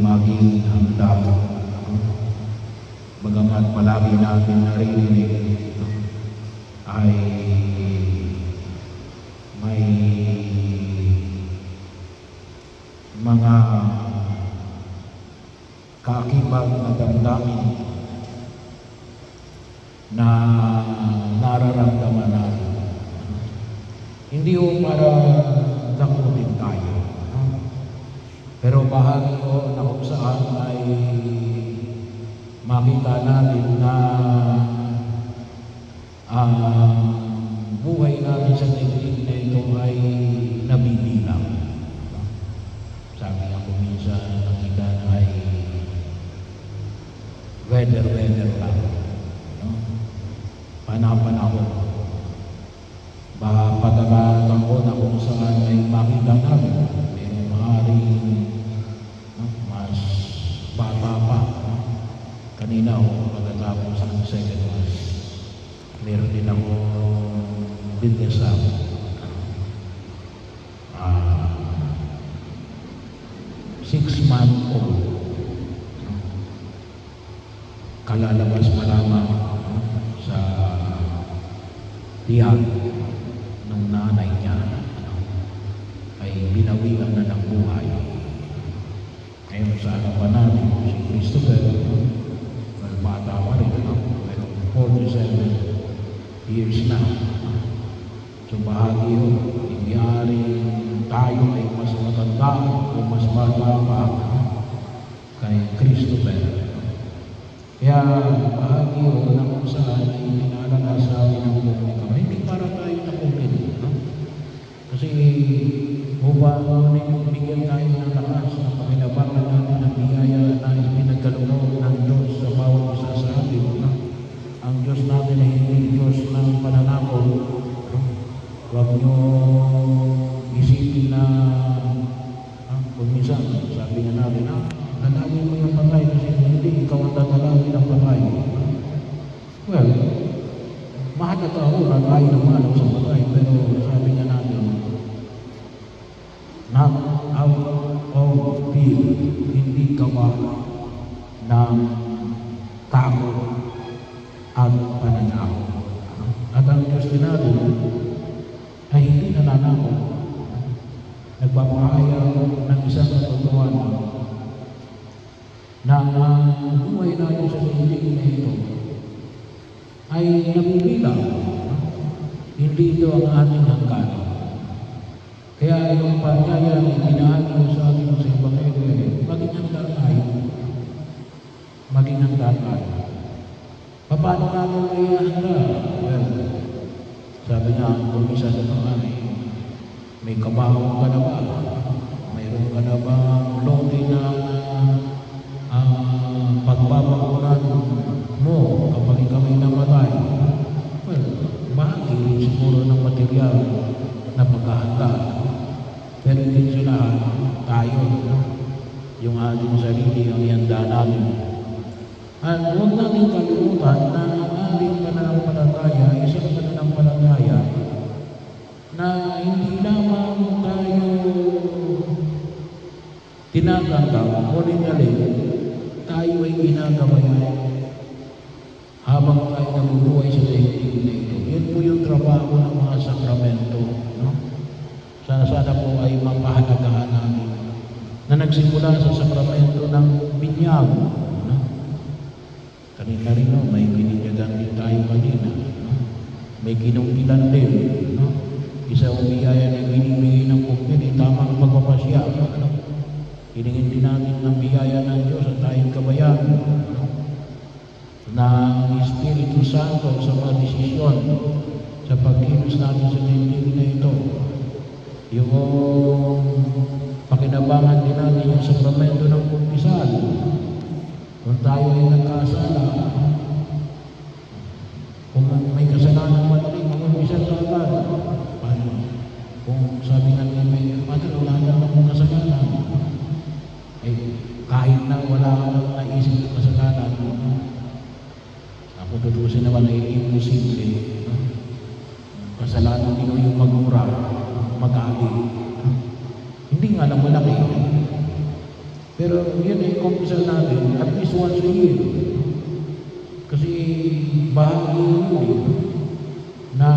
maging handa. Bagamat palagi natin naririnig ay may mga kaakibang na damdamin na nararamdaman natin. Hindi ho para dakutin tayo, pero bahagi ho na kung saan ay makita natin na buhay natin sa daigdig na ito ay nabibilang. Sabi ako minsan, nakita na ay weather lang. Panahon. Pagkakataon na kung saan ay makita natin, pero maaaring mas bata pa. Kanina ako pagkatapos ng second mass, meron din ako business up. 6-month-old. Kalalabas pa lamang sa tiyan ng nanay niya ay binawian na ng buhay. Ngayon sa harapan natin, si Christopher, bata pa rin, pero 47 years na. So bahagi yun, hindi tayo ay mas matanda o mas bata pa kay Christopher. Kaya bahagi yun na kung saan ay pinalalasabi ng publiko. Hindi para tayo nakulit, kasi bigyan tayo ng lakas na pakinabangan natin ang biyaya na ipinagkaloob ng Diyos sa bawat isa sa atin. Ang Diyos natin ay hindi Diyos ng pananakot. Huwag nyo isipin na kung minsan, sabi nga natin, dalawin mo yung patay kasi hindi ikaw ang dadalawin ng patay. Well, mahalaga ako na tayo namalaw sa patay, pero sabi nga natin, not out of fear, hindi gawa ng takot at pananakot. At ang Diyos din natin ay hindi nananakot. Nagpapahayag ng isang katotohanan na ang buhay natin sa daigdig na ito ay nabibilang. Hindi ito ang ating hanggan. Kaya yung panyaya na ibinahagi sa atin sa Ebanghelyo, maging handa tayo. Maging handa tayo. Paano natin kaya handa? Well, sabi nga, kung isa sa mga may kabaho ka na ba? Mayroon ka na ba lote na pagbabakuran mo kapag ikaw ay namatay? Well, bahagi siguro ng material na paghahanda. Pero hindi sila tayo, yung ating sarili ang ihanda natin. At huwag natin kalimutan na ang ating pananampalataya, isang pananampalataya na hindi lamang tayo tinatanggap, tayo ay ginagabayan habang tayo nabubuhay sa daigdig na ito. Yan po yung trabaho ng mga sakramento. Sana po ay mapahalagahan namin na nagsimula sa sakramento ng binyag. Kanina rin, may binibigyan din tayo kanina. May kinungkilan din. Isa umiyaya na binibigay ng kumpil, tamang pagpapasya. Hiningin din natin ng biyaya ng Diyos at tayong kabayan na ang Espiritu Santo sa mga desisyon sa pagkilos natin sa daigdig na ito. Yung pakinabangan din natin yung sakramento ng kumpisal. Kung tayo ay nagkasala, kung may kasalanan madali, mag-umpisal ka agad. Paano? Kung sabi nga niya, may wala na akong kasalanan. Kahit na wala akong naisip ng kasalanan, ako tutusin naman ay imposible. Kasalanan din yung magmura, mag-aali. Hindi nga lang malaki. Pero yun ay kumpisal natin at least once a year. Kasi bahagi yun na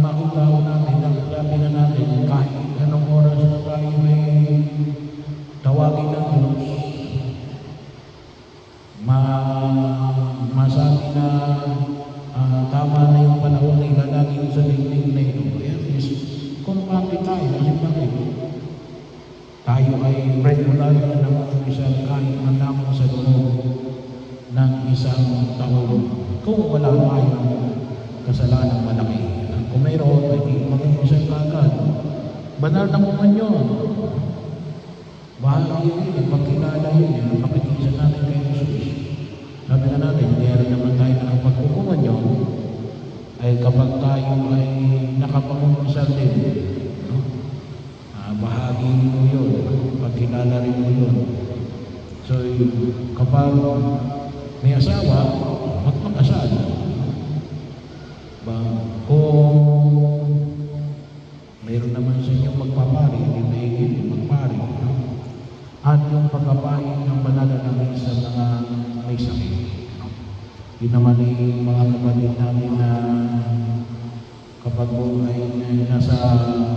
makita natin, sabi na natin, kahit anong oras na tayo ay tawagin ng Diyos, masabi na tama na yung panahon na ilalagay sa daigdig na ito. At least, kumpante tayo kasi bakit? Tayo ay regular na isang kahit man lamang sa loob ng isang taon. Kung wala tayong kasalanang malaki. Kung mayroon, ay di mag-umpisa agad. Banal na kuman yun. Bahagi yun, pagkilala yun, makikisa natin kay Jesus. Sabi na natin, meron naman tayo nakapagkukuman yun, ay kapag tayo ay nakapag-umpisa din, bahagi mo yun, pagkilala rin mo yun. So, kapag may asawa, magpakasal. Kung mayroon naman sa inyo magpapari, hindi maigil, magpari. At yung pagkapain ng banal na sa mga may sakit. Yun naman ay mga kapatid namin na kapag po ay nasa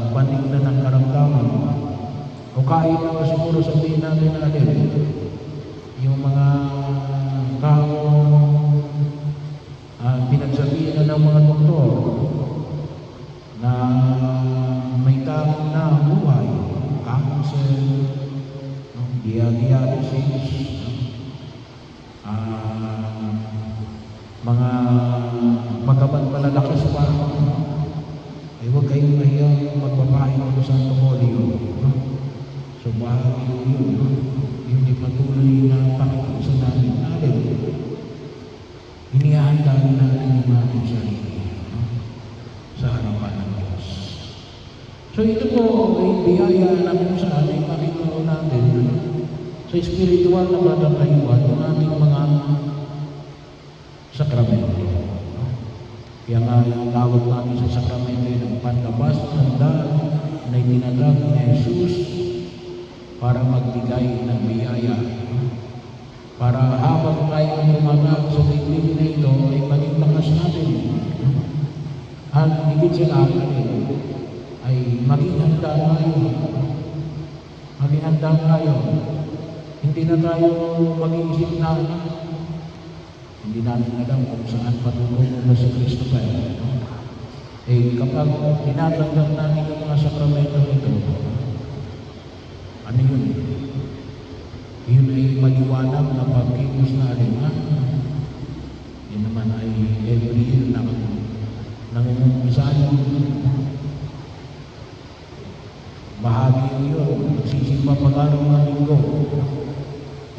panig na ng karamdaman, o kahit na siguro sabihin natin na yung mga taong pinagsabihin na ng mga doktor na may tanging na buhay, cancer, dialysis, mga magabat malalakas pa, ay huwag kayong mahiyang magbabahin ng Santo Polio. So bahagi yun, yung patuloy na pakikisa namin natin. Inihanda natin yung ating sarili sa harapan ng Diyos. So ito po ay biyaya na kung saan ay makikita natin sa spiritual na patatayuan ng ating mga sakramento. Kaya nga yung tawag natin sa sakramento ng panlabas ng daan na itinatag ni Jesus para magbigay ng biyaya. Para habang tayo tumatag sa daigdig na ito ay maging lakas natin. At higit sa lahat ay maging handa tayo. Maging handa tayo. Hindi na tayo mag-iisip na hindi natin alam kung saan patutulong na si Kristo pa. Kapag tinatanggap natin yung mga sakramento nito, ano yun? Yun ay maliwanag na pagkilos na alingan. Yun naman ay every year na nangungumpisan. Bahagi yun, nagsisimba pag-araw ng linggo.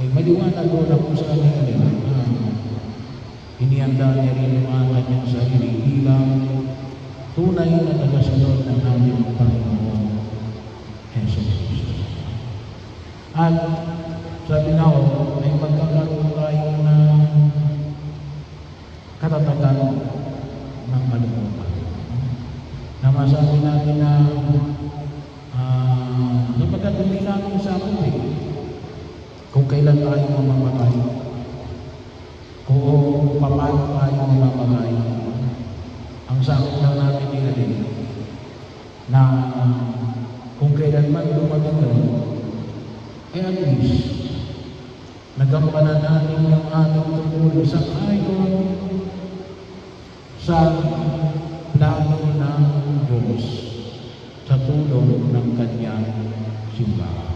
Maliwanag ko na kung saan alingan. Inihanda niya rin yung mga kanyang sarili bilang tunay na tagasunod ng aming Panginoon Jesus Cristo. At sabi na ako, ay magkakaroon tayo ng katatagan ng kalooban. Na masabi natin na napagkat hindi natin sa akin kung kailan tayo mamamatay, kung paano tayo mamamatay. Ang sakit lang natin din na kung kailan man dumating doon, at least nagampanan natin yung ating tungkol sa ayon sa plano ng Diyos sa tulong ng kanyang simbahan.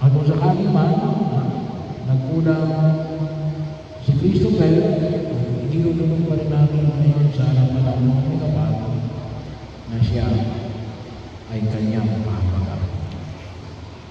At kung sakali man nagkulang si Christopher, inilulunod pa rin natin ngayon sa harapan ng mga kapatid na siya ay kanyang pahabagan.